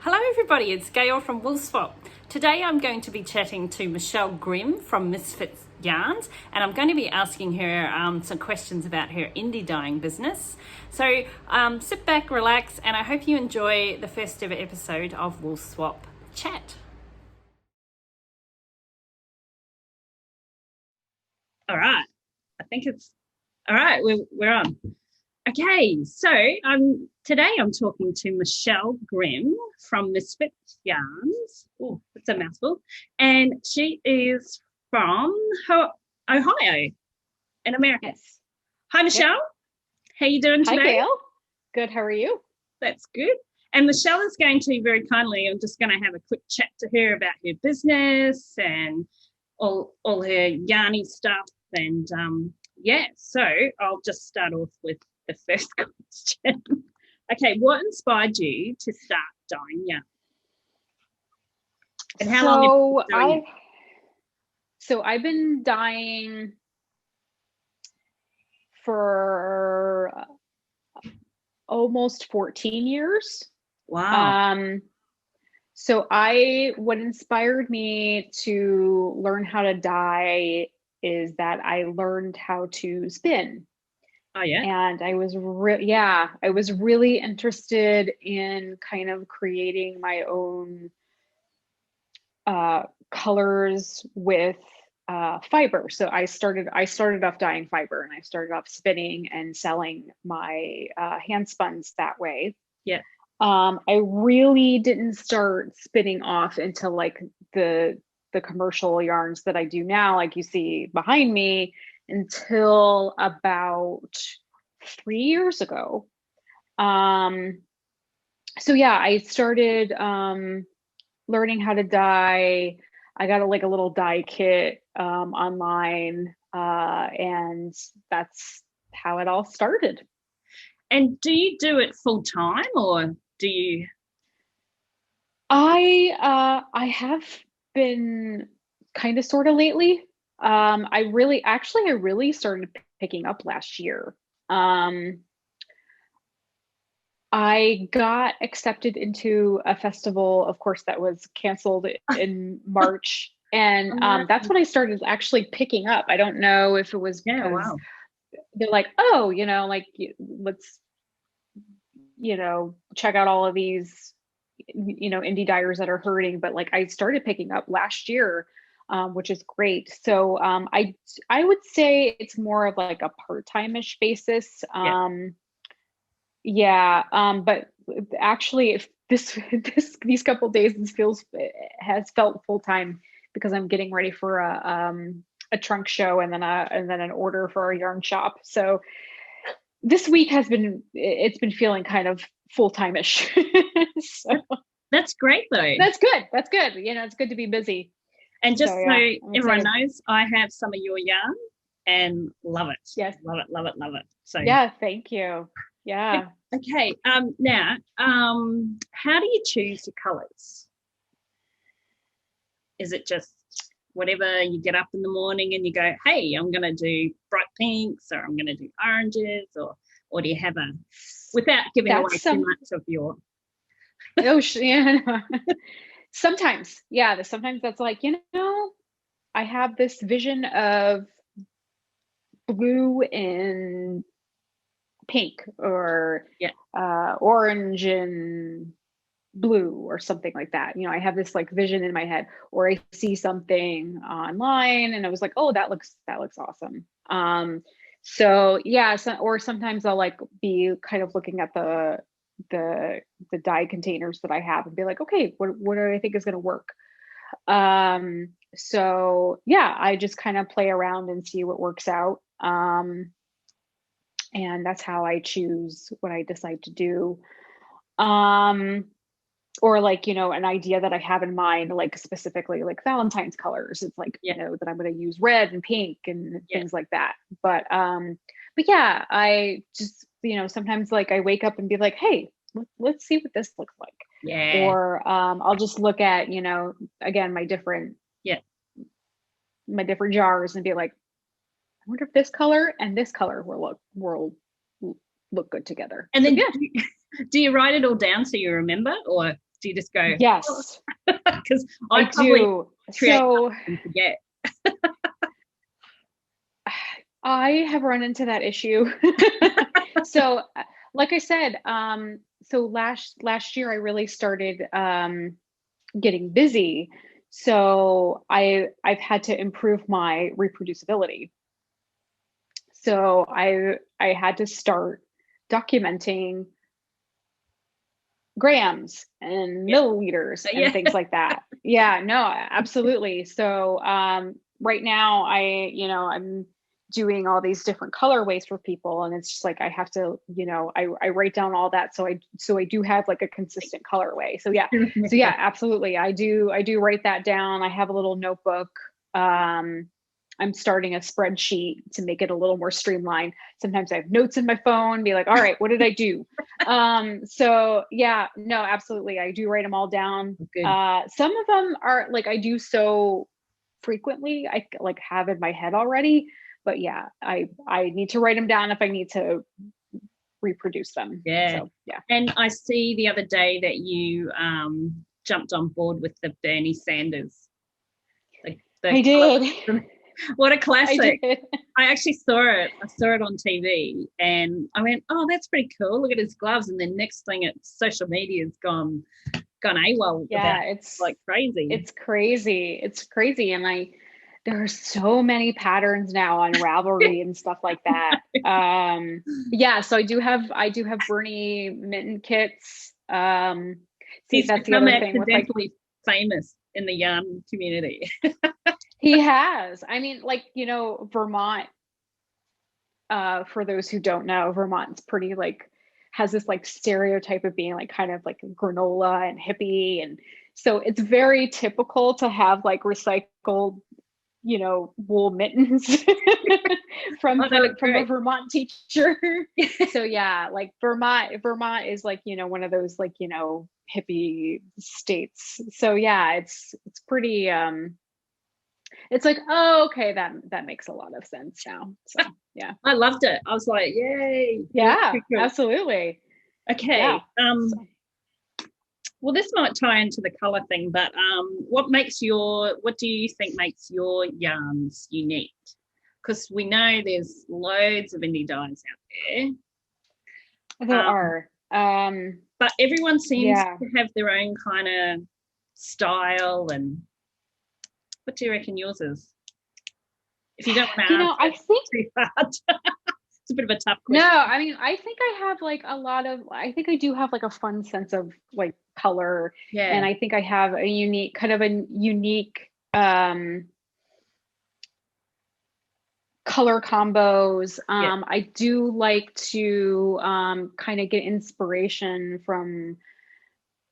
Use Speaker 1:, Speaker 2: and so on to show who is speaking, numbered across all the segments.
Speaker 1: Hello everybody, it's Gail from Woolswap. Today I'm going to be chatting to Michele Grim from Misfit Yarns, and I'm going to be asking her some questions about her indie dyeing business. So sit back, relax, and I hope you enjoy the first ever episode of Woolswap Chat. All right, I think it's all right. We're on. Okay, so today I'm talking to Michele Grim from Misfit Yarns. Oh, it's a mouthful. And she is from Ohio in America.
Speaker 2: Yes.
Speaker 1: Hi,
Speaker 2: Yep.
Speaker 1: Michele. How you doing
Speaker 2: Hi,
Speaker 1: today?
Speaker 2: Gail. Good. How are you?
Speaker 1: That's good. And Michele is going to very kindly, I'm just going to have a quick chat to her about her business and all her yarny stuff. And yeah, so I'll just start off with the first question. Okay, what inspired you to start dyeing yarn? And how long have you
Speaker 2: So
Speaker 1: been doing
Speaker 2: I
Speaker 1: it?
Speaker 2: so I've been dying for almost 14 years.
Speaker 1: Wow.
Speaker 2: Um, what inspired me to learn how to dye is that I learned how to spin.
Speaker 1: Oh yeah.
Speaker 2: And I was really interested in kind of creating my own colors with fiber. So I started off dyeing fiber, and I started off spinning and selling my hand spuns that way.
Speaker 1: Yeah.
Speaker 2: I really didn't start spinning off until like the commercial yarns that I do now, like you see behind me, until about 3 years ago. Um, so yeah, I started learning how to dye. I got like a little dye kit online, and that's how it all started.
Speaker 1: And do you do it full time or do you?
Speaker 2: I have been kind of sort of lately. I really started picking up last year. Um, I got accepted into a festival, of course, that was canceled in March. And that's when I started actually picking up. I don't know if it was
Speaker 1: Yeah.
Speaker 2: because
Speaker 1: Wow.
Speaker 2: they're like, oh, like let's, check out all of these, indie dyers that are hurting. But like I started picking up last year, which is great. So I would say it's more of like a part-time-ish basis.
Speaker 1: Yeah.
Speaker 2: Yeah, but actually, if this these couple days, it has felt full time because I'm getting ready for a trunk show and then an order for a yarn shop. So this week it's been feeling kind of full time-ish. So
Speaker 1: That's great though.
Speaker 2: that's good. That's good. It's good to be busy.
Speaker 1: And
Speaker 2: So
Speaker 1: just so
Speaker 2: yeah, I'm
Speaker 1: everyone
Speaker 2: excited.
Speaker 1: knows, I have some of your yarn and love it.
Speaker 2: Yes.
Speaker 1: Love it, love it, love it. So
Speaker 2: Yeah. Thank you. Yeah.
Speaker 1: okay. Now, how do you choose your colours? Is it just whatever you get up in the morning and you go, hey, I'm gonna do bright pinks or I'm gonna do oranges, or do you have a without giving
Speaker 2: That's
Speaker 1: away too
Speaker 2: some.
Speaker 1: much of your
Speaker 2: Oh, yeah. Sometimes, yeah, sometimes that's like, I have this vision of blue and pink, or
Speaker 1: yeah,
Speaker 2: orange and blue, or something like that. I have this like vision in my head, or I see something online and I was like, oh, that looks awesome. So yeah, or sometimes I'll like be kind of looking at the the dye containers that I have and be like, okay, what do I think is going to work? So yeah, I just kind of play around and see what works out. And that's how I choose what I decide to do. Um, or like, an idea that I have in mind, like specifically like Valentine's colors. It's like,
Speaker 1: yeah,
Speaker 2: that I'm going to use red and pink and
Speaker 1: yeah,
Speaker 2: things like that. But yeah, I just, sometimes like I wake up and be like, hey, let's see what this looks like.
Speaker 1: yeah,
Speaker 2: Or I'll just look at, again,
Speaker 1: yeah.
Speaker 2: my different jars and be like, I wonder if this color and this color will look good together.
Speaker 1: And
Speaker 2: So
Speaker 1: then
Speaker 2: yeah.
Speaker 1: do you write it all down so you remember, or Do you just go,
Speaker 2: yes,
Speaker 1: because
Speaker 2: I
Speaker 1: probably
Speaker 2: do.
Speaker 1: create
Speaker 2: So
Speaker 1: and forget.
Speaker 2: I have run into that issue. So, like I said, so last year I really started getting busy. So I've had to improve my reproducibility. So I had to start documenting grams and
Speaker 1: Yeah.
Speaker 2: milliliters
Speaker 1: Yeah.
Speaker 2: and things like that. Yeah, no, absolutely. So right now I'm doing all these different colorways for people, and it's just like I have to, I write down all that so I do have like a consistent colorway. So yeah, absolutely. I do write that down. I have a little notebook. I'm starting a spreadsheet to make it a little more streamlined. Sometimes I have notes in my phone, be like, all right, what did I do? So yeah, no, absolutely. I do write them all down.
Speaker 1: Good.
Speaker 2: Some of them are like, I do so frequently, I like have in my head already, but yeah, I need to write them down if I need to reproduce them.
Speaker 1: Yeah.
Speaker 2: So yeah.
Speaker 1: And I see the other day that you jumped on board with the Bernie Sanders.
Speaker 2: I did.
Speaker 1: What a classic.
Speaker 2: I did.
Speaker 1: I actually saw it. I saw it on TV and I went, oh, that's pretty cool. Look at his gloves. And then next thing, it's social media's gone AWOL.
Speaker 2: Yeah,
Speaker 1: about
Speaker 2: it's
Speaker 1: like crazy.
Speaker 2: It's crazy. It's crazy. And there are so many patterns now on Ravelry and stuff like that. Yeah, so I do have Bernie mitten kits.
Speaker 1: He's
Speaker 2: That's the
Speaker 1: become
Speaker 2: other thing with like
Speaker 1: accidentally famous in the yarn community.
Speaker 2: he has. I mean, like, Vermont, for those who don't know, Vermont's pretty like has this like stereotype of being like kind of like granola and hippie. And so it's very typical to have like recycled, wool mittens from a Vermont teacher. So yeah, like Vermont is like, one of those like, hippie states. So yeah, it's pretty it's like, oh, okay, that makes a lot of sense now. So yeah.
Speaker 1: I loved it. I was like, yay.
Speaker 2: Yeah, absolutely.
Speaker 1: Okay.
Speaker 2: Yeah.
Speaker 1: Well, this might tie into the color thing, but what do you think makes your yarns unique? Because we know there's loads of indie dyes out there.
Speaker 2: There are.
Speaker 1: But everyone seems
Speaker 2: yeah.
Speaker 1: to have their own kind of style. And what do you reckon yours is? If you don't want to answer,
Speaker 2: I think
Speaker 1: too hard. It's a bit of a tough question.
Speaker 2: No, I mean, I think I have like I think I do have like a fun sense of like color.
Speaker 1: Yeah.
Speaker 2: And I think I have a unique color combos. I do like to kind of get inspiration from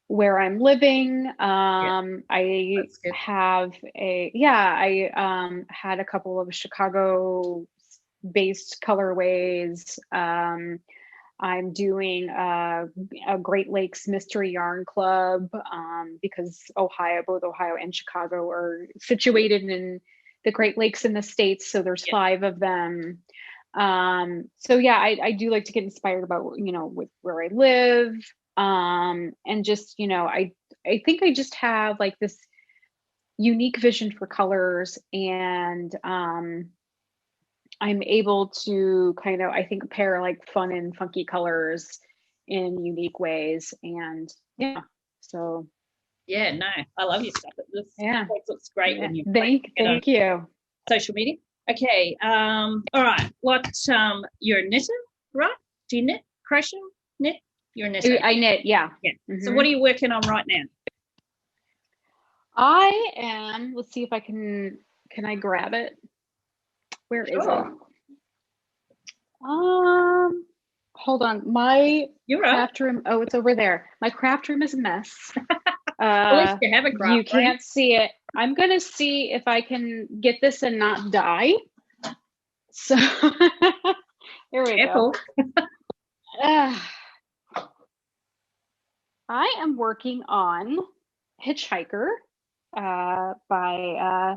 Speaker 2: where I'm living. I have I had a couple of Chicago based colorways. I'm doing a Great Lakes Mystery Yarn Club because both Ohio and Chicago are situated in the Great Lakes in the States. So there's 5 of them. So yeah, I do like to get inspired about, with where I live. And just, I think I just have like this unique vision for colors, and I'm able to kind of, I think, pair like fun and funky colors in unique ways. And yeah, so.
Speaker 1: Yeah, no, I love your stuff. It looks great when you
Speaker 2: thank you.
Speaker 1: Social media. Okay. All right. You're a knitter, right? Do you knit, crochet, knit? You're a knitter.
Speaker 2: I knit, yeah.
Speaker 1: Yeah. Mm-hmm. So what are you working on right now?
Speaker 2: I am, let's see if I can I grab it? Where is it? Hold on. My craft room. Oh, it's over there. My craft room is a mess.
Speaker 1: At least you have a craft room.
Speaker 2: You can't see it. I'm gonna see if I can get this and not die. So here we go. I am working on Hitchhiker by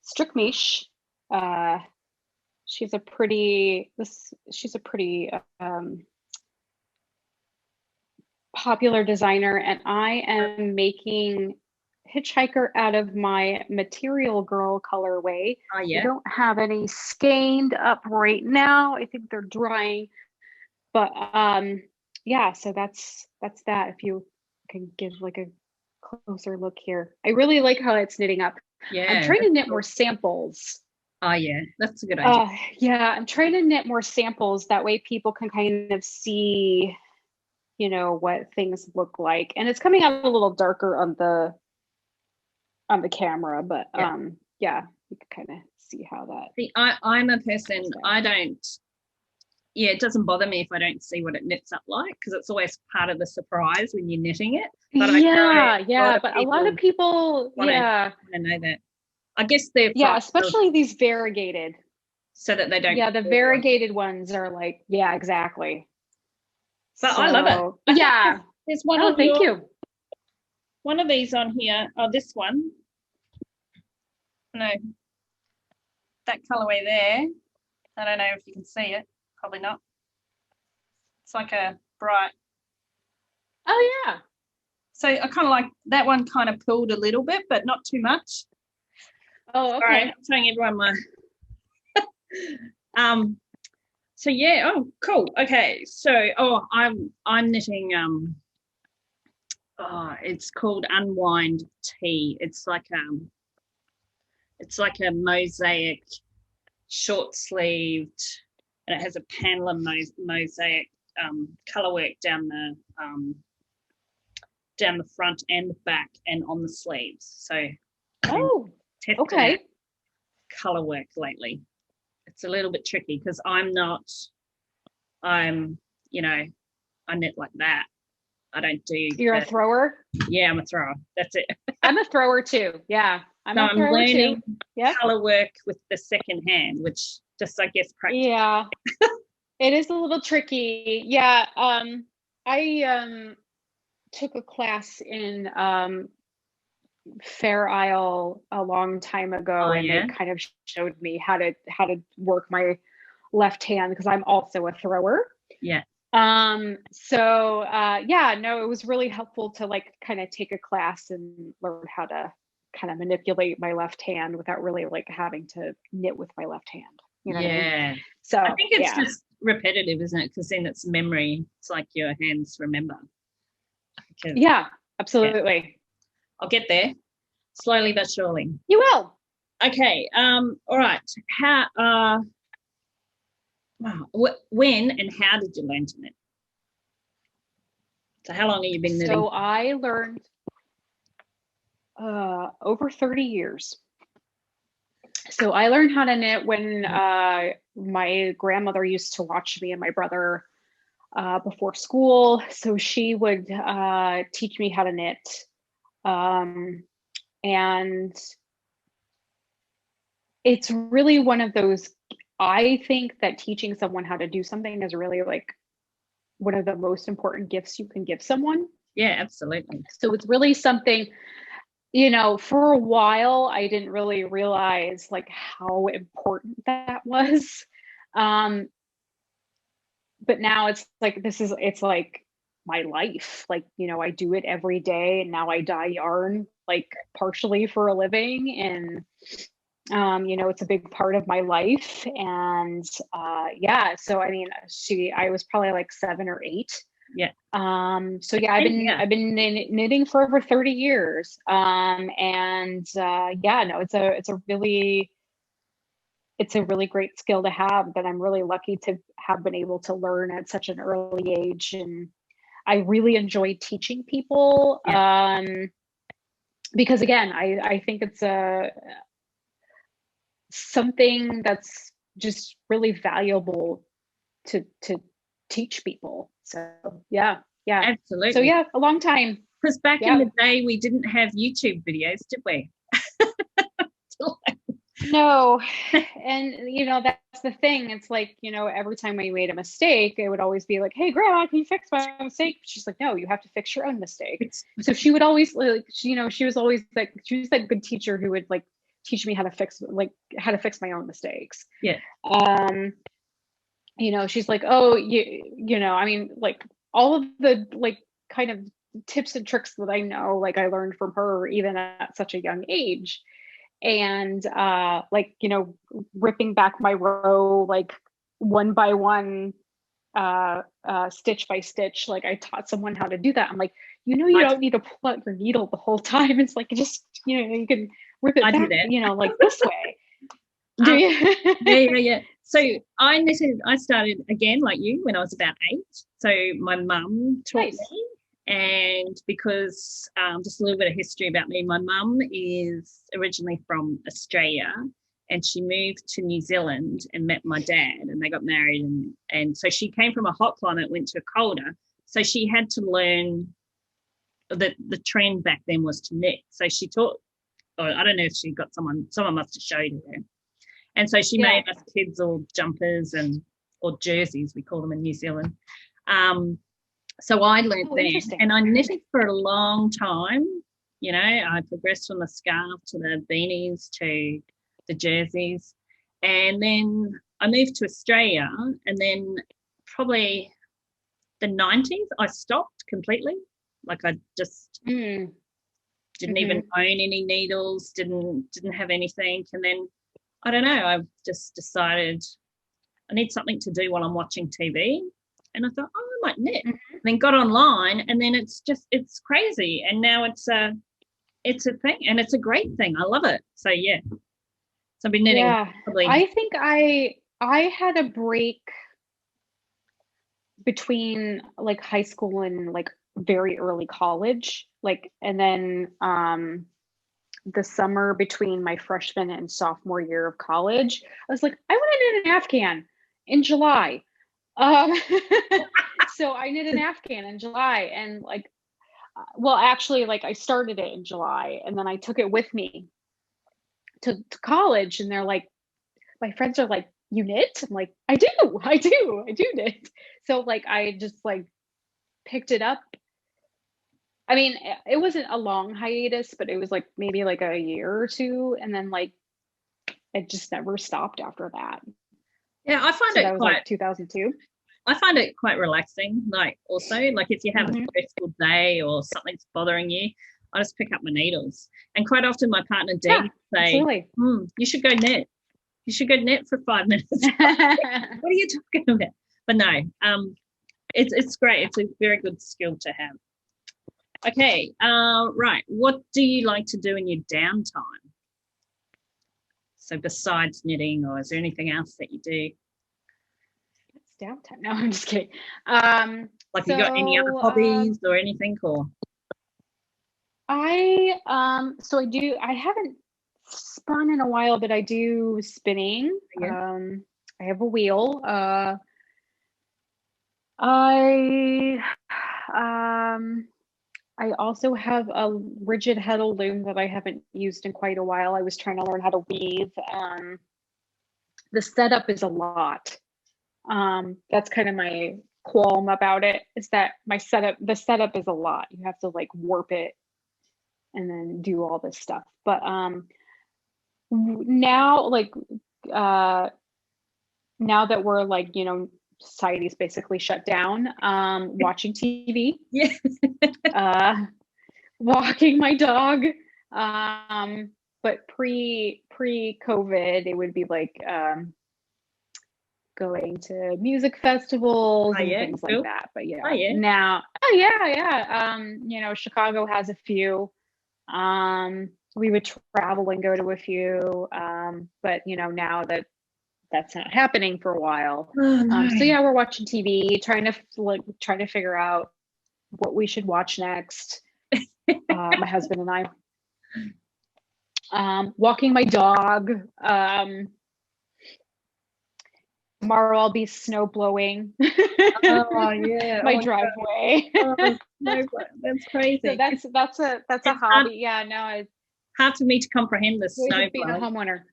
Speaker 2: Strickmish. She's a pretty popular designer, and I am making Hitchhiker out of my Material Girl colorway.
Speaker 1: Oh
Speaker 2: I
Speaker 1: yeah.
Speaker 2: don't have any skeined up right now. I think they're drying, but yeah, so that's that. If you can give like a closer look here, I really like how it's knitting up. I'm
Speaker 1: Yeah.
Speaker 2: trying to
Speaker 1: That's
Speaker 2: knit
Speaker 1: cool.
Speaker 2: more samples.
Speaker 1: Oh yeah, that's a good idea.
Speaker 2: Yeah, I'm trying to knit more samples. That way people can kind of see, you know, what things look like. And it's coming out a little darker on the camera, but
Speaker 1: Yeah.
Speaker 2: yeah, you can kind of see how that.
Speaker 1: See, I'm a person, I don't, yeah, it doesn't bother me if I don't see what it knits up like, because it's always part of the surprise when you're knitting it. But I know
Speaker 2: Yeah, but a lot of people,
Speaker 1: want
Speaker 2: yeah,
Speaker 1: to know that. I guess they're
Speaker 2: yeah, especially these variegated.
Speaker 1: so that they don't.
Speaker 2: Yeah, the variegated ones are like, yeah, exactly.
Speaker 1: But
Speaker 2: So,
Speaker 1: I love it.
Speaker 2: yeah.
Speaker 1: There's one
Speaker 2: Oh, thank you.
Speaker 1: One of these on here. Oh, this one. No, that colorway there. I don't know if you can see it. Probably not. It's like a bright.
Speaker 2: Oh, yeah.
Speaker 1: So I kind of like that one. Kind of pulled a little bit, but not too much.
Speaker 2: Oh, okay.
Speaker 1: Sorry, I'm showing everyone my. So yeah. Oh, cool. Okay. So I'm knitting. Oh, it's called Unwind Tea. It's like a mosaic, short sleeved, and it has a panel of mosaic colorwork down the front and the back and on the sleeves. So
Speaker 2: okay.
Speaker 1: Colorwork lately. It's a little bit tricky because I knit like that. I don't do.
Speaker 2: You're a thrower?
Speaker 1: Yeah, I'm a thrower. That's it.
Speaker 2: I'm a thrower too. Yeah. I'm
Speaker 1: learning
Speaker 2: too. Yeah.
Speaker 1: color work with the second hand, which just I guess practice.
Speaker 2: Yeah. It is a little tricky. Yeah. I took a class in Fair Isle a long time ago, and they kind of showed me how to work my left hand because I'm also a thrower.
Speaker 1: Yeah.
Speaker 2: So yeah, no, it was really helpful to like kind of take a class and learn how to kind of manipulate my left hand without really like having to knit with my left hand. You know what I mean? So
Speaker 1: I think it's just repetitive, isn't it? Because then it's memory. It's like your hands remember.
Speaker 2: Yeah, absolutely.
Speaker 1: Yeah. I'll get there slowly but surely.
Speaker 2: You will.
Speaker 1: Okay. All right. How? When and how did you learn to knit? So how long have you been knitting?
Speaker 2: So I learned over 30 years. So I learned how to knit when my grandmother used to watch me and my brother before school. So she would teach me how to knit. And it's really one of those, I think that teaching someone how to do something is really like one of the most important gifts you can give someone.
Speaker 1: Yeah, absolutely.
Speaker 2: So it's really something, you know, for a while, I didn't really realize like how important that was. But now it's like, it's like my life. Like, you know, I do it every day, and now I dye yarn like partially for a living. And, you know, it's a big part of my life. And yeah, so I mean, I was probably like 7 or 8.
Speaker 1: Yeah.
Speaker 2: So yeah, I've been knitting for over 30 years. And yeah, no, it's a really great skill to have that I'm really lucky to have been able to learn at such an early age. And I really enjoy teaching people. Because again, I think it's something that's just really valuable to teach people. So yeah,
Speaker 1: absolutely.
Speaker 2: So yeah, a long time.
Speaker 1: Because back in the day, we didn't have YouTube videos, did we?
Speaker 2: No. And you know, that's the thing. It's like, you know, every time I made a mistake, it would always be like, hey Grandma, can you fix my mistake? She's like, no, you have to fix your own mistake. So she would always like, she was always like, she was that good teacher who would like teach me how to fix my own mistakes.
Speaker 1: Yeah.
Speaker 2: You know, she's like, oh, you know, I mean, like all of the like kind of tips and tricks that I know, like I learned from her even at such a young age. And like, you know, ripping back my row, like one by one, stitch by stitch. Like I taught someone how to do that. I'm like, you know, you don't need to pull out your needle the whole time. It's like, just, you know, you can rip it back, you know, like this way. Do you?
Speaker 1: Yeah. So I started again like you when I was about 8. So my mum taught me, and because just a little bit of history about me, my mum is originally from Australia, and she moved to New Zealand and met my dad, and they got married, and so she came from a hot climate, went to a colder, so she had to learn that the trend back then was to knit. So she taught, or I don't know if she got someone must have showed her. And so she made us kids all jumpers or jerseys, we call them in New Zealand. So I learned then, and I knitted for a long time. You know, I progressed from the scarf to the beanies to the jerseys. And then I moved to Australia, and then probably the 90s, I stopped completely. Like I just didn't even own any needles, didn't have anything. And then I don't know, I've just decided I need something to do while I'm watching TV. And I thought, oh, I might knit. And then got online, and then it's crazy. And now it's a thing, and it's a great thing. I love it. So yeah. So I've been knitting.
Speaker 2: Yeah. I think I had a break between like high school and like very early college. Like, and then the summer between my freshman and sophomore year of college, I was like, I want to knit an Afghan in July. So I knit an Afghan in July, and like, well, actually, like I started it in July, and then I took it with me to college, and they're like, my friends are like, you knit? I'm like, I do knit. So like, I just like picked it up. I mean, it wasn't a long hiatus, but it was like maybe like a year or two, and then like it just never stopped after that.
Speaker 1: Yeah, I find it
Speaker 2: that was
Speaker 1: quite
Speaker 2: like 2002.
Speaker 1: I find it quite relaxing. Like also, like if you have a stressful day or something's bothering you, I just pick up my needles. And quite often my partner Dean say, you should go knit. You should go knit for 5 minutes. What are you talking about? But no, it's great. It's a very good skill to have. Okay, right. What do you like to do in your downtime? So besides knitting, or is there anything else that you do?
Speaker 2: It's downtime. No, I'm just kidding.
Speaker 1: Like you got any other hobbies or anything, or?
Speaker 2: I haven't spun in a while, but I do spinning.
Speaker 1: Yeah.
Speaker 2: I have a wheel. I also have a rigid heddle loom that I haven't used in quite a while. I was trying to learn how to weave. The setup is a lot. That's kind of my qualm about it, is that the setup is a lot. You have to like warp it and then do all this stuff. But now, like now that we're like, you know, society's basically shut down, watching TV, walking my dog, but pre-COVID, it would be like going to music festivals and things like that. But now, you know, Chicago has a few. We would travel and go to a few, but you know, now that's not happening for a while. So yeah, we're watching TV, trying to figure out what we should watch next. My husband and I, walking my dog. Tomorrow I'll be snow blowing. My driveway.
Speaker 1: That's crazy.
Speaker 2: So that's a hobby. Yeah, no, it's
Speaker 1: hard for me to comprehend the snow
Speaker 2: being a homeowner.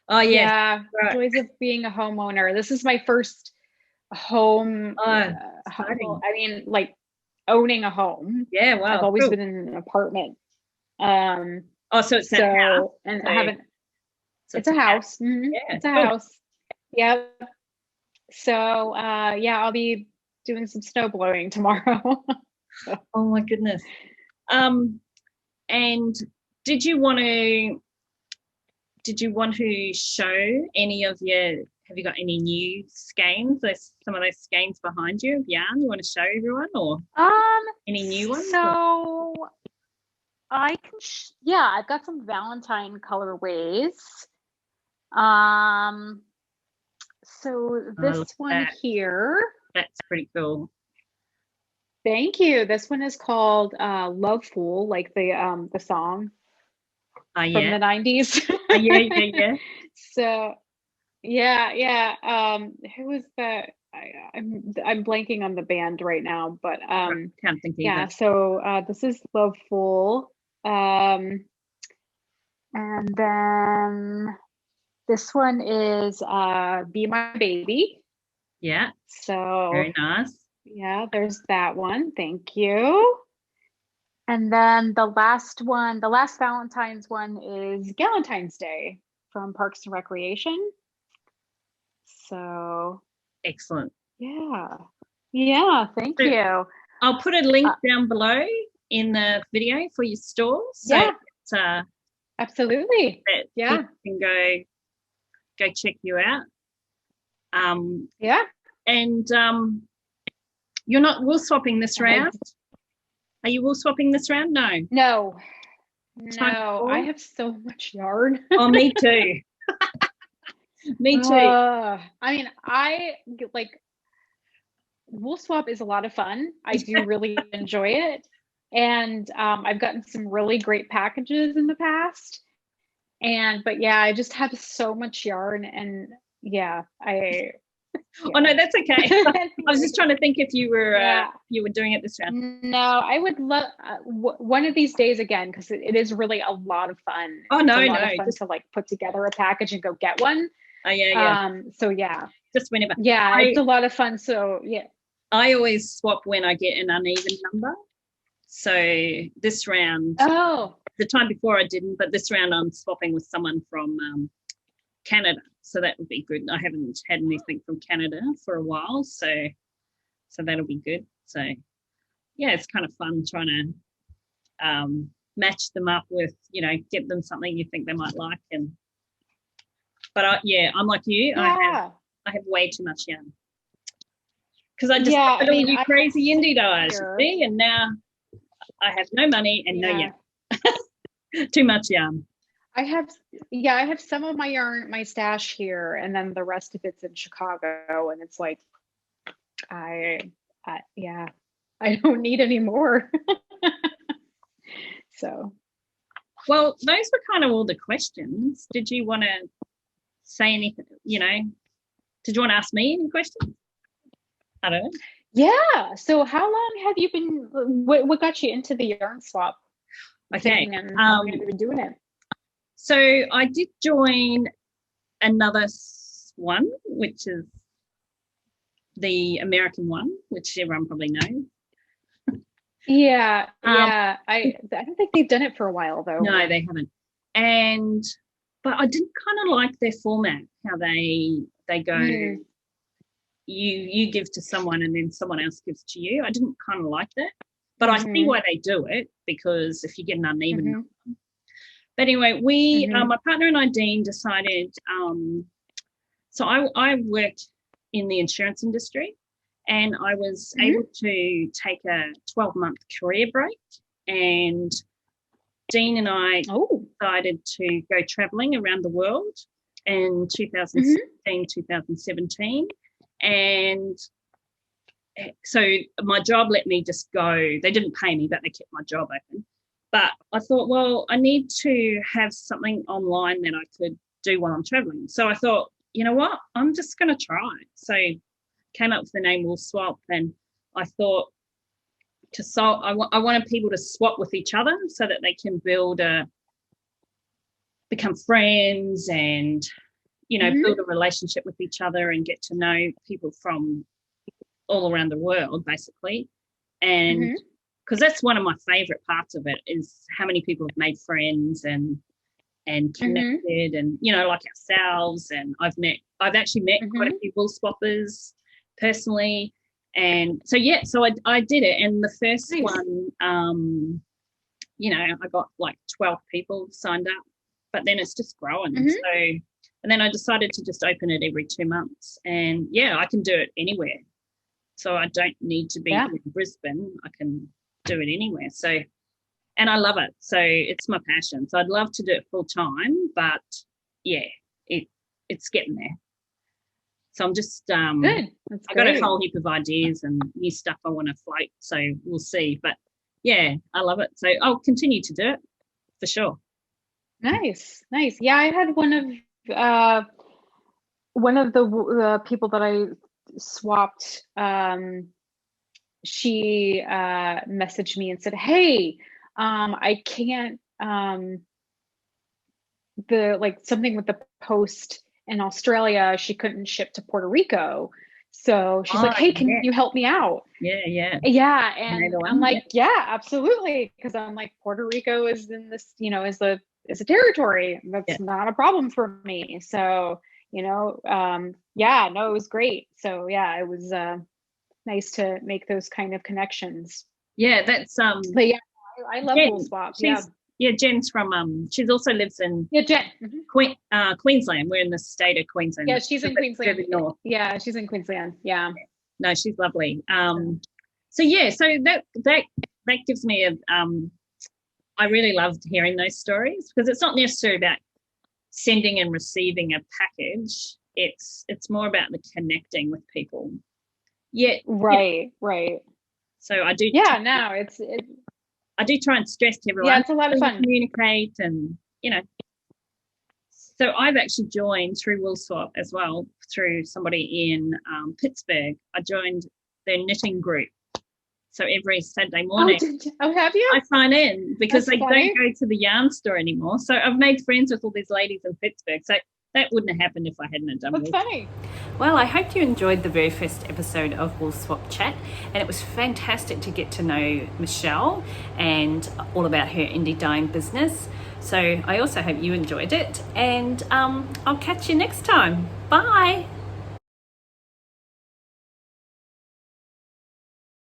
Speaker 1: Oh
Speaker 2: yeah, joys of being a homeowner. This is my first home. I mean, like owning a home.
Speaker 1: Yeah, wow.
Speaker 2: I've always been in an apartment.
Speaker 1: So it's a house,
Speaker 2: and I haven't. It's a house. Mm-hmm. Yeah, it's a house. Yep. So yeah, I'll be doing some snow blowing tomorrow. So.
Speaker 1: Oh my goodness. And did you want to show any of have you got any new skeins? There's some of those skeins behind you of yarn you want to show everyone, or any new ones?
Speaker 2: So I can, I've got some Valentine colorways. So this one here.
Speaker 1: That's pretty cool.
Speaker 2: Thank you. This one is called Love Fool, like the song from the 90s.
Speaker 1: Yeah.
Speaker 2: So who was that? I'm blanking on the band right now, but
Speaker 1: can't think either.
Speaker 2: So this is Love Fool. And then this one is Be My Baby.
Speaker 1: Yeah.
Speaker 2: So
Speaker 1: very nice.
Speaker 2: Yeah, there's that one. Thank you. And then the last Valentine's one is Galentine's Day from Parks and Recreation. So
Speaker 1: excellent.
Speaker 2: Yeah, thank you.
Speaker 1: I'll put a link down below in the video for your store. So
Speaker 2: absolutely.
Speaker 1: You can go check you out. And you're not wool swapping this round? Are you wool swapping this round? No.
Speaker 2: I have so much yarn.
Speaker 1: Oh, me too. Me too.
Speaker 2: I mean, I like wool swap is a lot of fun. I do really enjoy it. And I've gotten some really great packages in the past. But I just have so much yarn, and
Speaker 1: Oh no, that's okay. I was just trying to think if you were doing it this round.
Speaker 2: No, I would love one of these days again, because it is really a lot of fun.
Speaker 1: Oh no,
Speaker 2: it's a lot of fun to like put together a package and go get one.
Speaker 1: Oh yeah.
Speaker 2: So
Speaker 1: just whenever.
Speaker 2: It's a lot of fun. So
Speaker 1: I always swap when I get an uneven number. So this round, the time before I didn't, but this round I'm swapping with someone from Canada. So that would be good. I haven't had anything from Canada for a while, so that'll be good. So it's kind of fun trying to match them up with, get them something you think they might like. But I'm like you. I have way too much yarn because I just all you crazy indie dyers, see, and now I have no money and no yarn. Too much yarn.
Speaker 2: I have some of my yarn, my stash here, and then the rest of it's in Chicago, and it's like, I don't need any more. So,
Speaker 1: well, those were kind of all the questions. Did you want to say anything? Did you want to ask me any questions? I don't know.
Speaker 2: Yeah. So, how long have you been? What got you into the yarn swap?
Speaker 1: Okay.
Speaker 2: And how long have you been doing it?
Speaker 1: So I did join another one, which is the American one, which everyone probably knows.
Speaker 2: I don't think they've done it for a while though.
Speaker 1: No, they haven't. But I didn't kind of like their format, how they go. You give to someone and then someone else gives to you. I didn't kind of like that, but I see why they do it, because if you get an uneven number. But anyway, my partner and I, Dean, decided, so I worked in the insurance industry, and I was able to take a 12-month career break, and Dean and I decided to go travelling around the world in 2016, 2017. And so my job let me just go. They didn't pay me, but they kept my job open. But I thought, well, I need to have something online that I could do while I'm traveling. So I thought, you know what, I'm just going to try. So came up with the name Woolswap, and I thought I wanted people to swap with each other so that they can become friends and, build a relationship with each other and get to know people from all around the world, basically. And because that's one of my favorite parts of it, is how many people have made friends and connected, and like ourselves. And I've actually met quite a few wool swappers personally, And so, yeah, so I did it. And the first
Speaker 2: Nice.
Speaker 1: one, you know, I got like 12 people signed up, but then it's just growing.
Speaker 2: Mhm.
Speaker 1: So, and then I decided to just open it every 2 months. And yeah, I can do it anywhere. So I don't need to be
Speaker 2: Yeah.
Speaker 1: in Brisbane. I can do it anywhere. So, and I love it. So it's my passion. So I'd love to do it full time, but yeah, it's getting there. So I'm just
Speaker 2: Good. That's
Speaker 1: I got a
Speaker 2: great.
Speaker 1: whole heap of ideas and new stuff I want to float. So we'll see. But yeah, I love it. So I'll continue to do it for sure.
Speaker 2: Nice, nice. Yeah, I had one of the people that I swapped. She messaged me and said, "Hey, I can't the like something with the post in Australia. She couldn't ship to Puerto Rico, so she's like,
Speaker 1: Oh,
Speaker 2: "Hey,
Speaker 1: yeah.
Speaker 2: can you help me out?"
Speaker 1: Yeah.
Speaker 2: Yeah,
Speaker 1: You know
Speaker 2: and
Speaker 1: the
Speaker 2: I'm
Speaker 1: one? Yeah.
Speaker 2: like, "Yeah, absolutely," because I'm like, Puerto Rico is in this, is a territory.
Speaker 1: Yeah.
Speaker 2: That's not a problem for me. So, yeah, no, it was great. So yeah, it was nice to make those kind of connections.
Speaker 1: Yeah, that's
Speaker 2: But yeah, I love
Speaker 1: Jen.
Speaker 2: Woolswap. Yeah.
Speaker 1: Jen's from she also lives in
Speaker 2: Yeah, Jen. Mhm.
Speaker 1: Queensland. We're in the state of Queensland,
Speaker 2: Yeah,
Speaker 1: which
Speaker 2: she's
Speaker 1: is a
Speaker 2: in
Speaker 1: bit
Speaker 2: Queensland.
Speaker 1: further north.
Speaker 2: Yeah, she's in Queensland. Yeah.
Speaker 1: No, she's lovely. So yeah, so that gives me a I really loved hearing those stories because it's not necessarily about sending and receiving a package. It's more about the connecting with people. Yeah,
Speaker 2: Right, right.
Speaker 1: so I do.
Speaker 2: Yeah, no,
Speaker 1: I do try and stress to
Speaker 2: yeah,
Speaker 1: everyone
Speaker 2: it's a lot of
Speaker 1: to
Speaker 2: fun.
Speaker 1: communicate, and So I've actually joined through Woolswap as well through somebody in Pittsburgh. I joined their knitting group. So every Saturday morning,
Speaker 2: Have you?
Speaker 1: I sign in because
Speaker 2: That's
Speaker 1: they
Speaker 2: funny.
Speaker 1: don't go to the yarn store anymore. So I've made friends with all these ladies in Pittsburgh. So that wouldn't have happened if I hadn't done
Speaker 2: That's
Speaker 1: Woolswap.
Speaker 2: funny.
Speaker 1: Well, I hope you enjoyed the very first episode of Woolswap Chat, and it was fantastic to get to know Michele and all about her indie dyeing business. So I also hope you enjoyed it, and I'll catch you next time. Bye.